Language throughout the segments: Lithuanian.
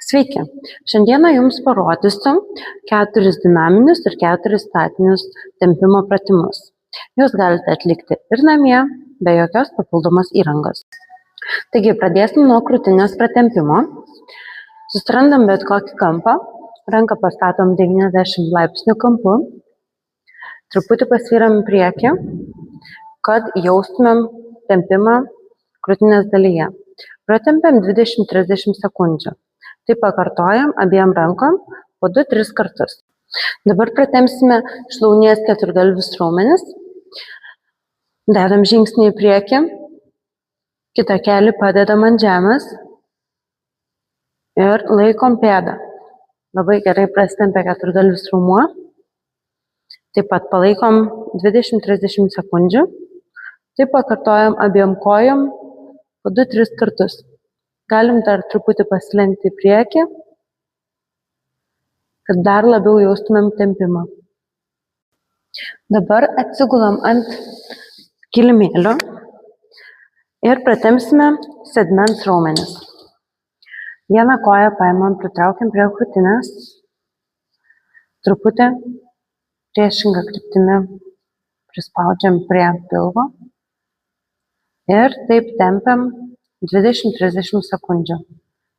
Sveiki! Šiandieną Jums parodysiu 4 dinaminius ir 4 statinius tempimo pratimus. Jūs galite atlikti ir namie, be jokios papildomos įrangos. Taigi, pradėsim nuo krūtinės pratempimo. Susirandam bet kokį kampą, ranką pastatom 90 laipsnių kampu, truputį pasvyram į priekį, kad jaustumėm tempimą krūtinės dalyje. Pratempiam 20-30 sekundžių. Tai pakartojam abiem rankom po 2-3 kartus. Dabar pratempsime šlaunies keturgalvius raumenis. Dedam žingsnį į priekį, kitą kelį padedam ant žemės ir laikom pėdą. Labai gerai prasitempia keturgalvis raumuo. Taip pat palaikom 20-30 sekundžių. Tai pakartojam abiem kojom po 2-3 kartus. Galim dar truputį pasilenkti į priekį, kad dar labiau jaustumėm tempimą. Dabar atsigulam ant kilimėlio ir pratempsime sėdmens raumenis. Vieną koją paimam, pritraukiam prie krūtinės, truputį priešingą kryptimi prispaudžiam prie pilvo ir taip tempiam 20-30 sekundžių.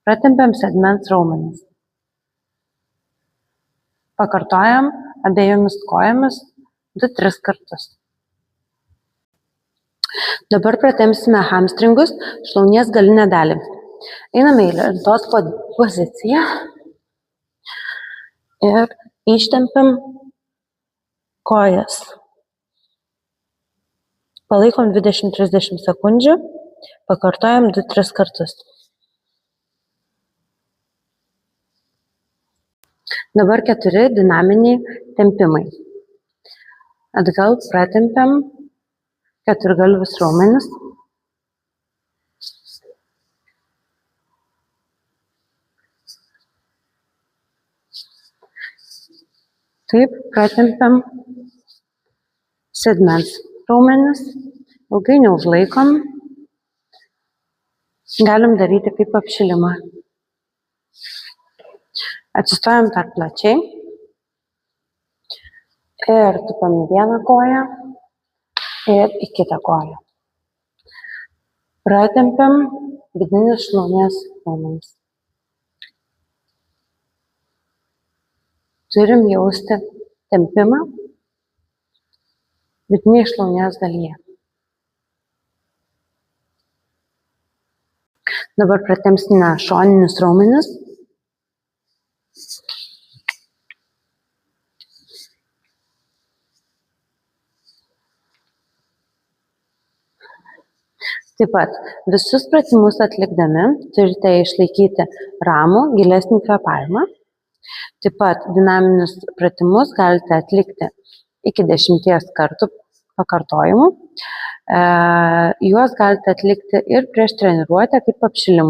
Pratempiam sėdmens raumenis. Pakartojam abiejomis kojomis 2-3 kartus. Dabar pratempsime hamstringus, šlaunies galinę dalį. Einame į lentos poziciją ir ištempiam kojas. Palaikom 20-30 sekundžių. Pakartojam 2-3 kartus. Dabar 4 dinaminiai tempimai. Atgal pratempiam keturgalvius raumenis. Taip pratempiam sėdmens raumenis. Ilgai neužlaikom. Galim daryti kaip apšilimą. Atsistojam per plačiai ir tupam į vieną koją ir į kitą koją. Pratempiam vidinius šlaunies raumenis. Turim jausti tempimą vidiniai šlaunies dalyje. Dabar pratempsime šoninius raumenis. Taip pat visus pratimus atlikdami turite išlaikyti ramų, gilesnį kvėpavimą. Taip pat dinaminius pratimus galite atlikti iki 10 kartų pakartojimų. Juos galite atlikti ir prieš treniruotę kaip apšilimą.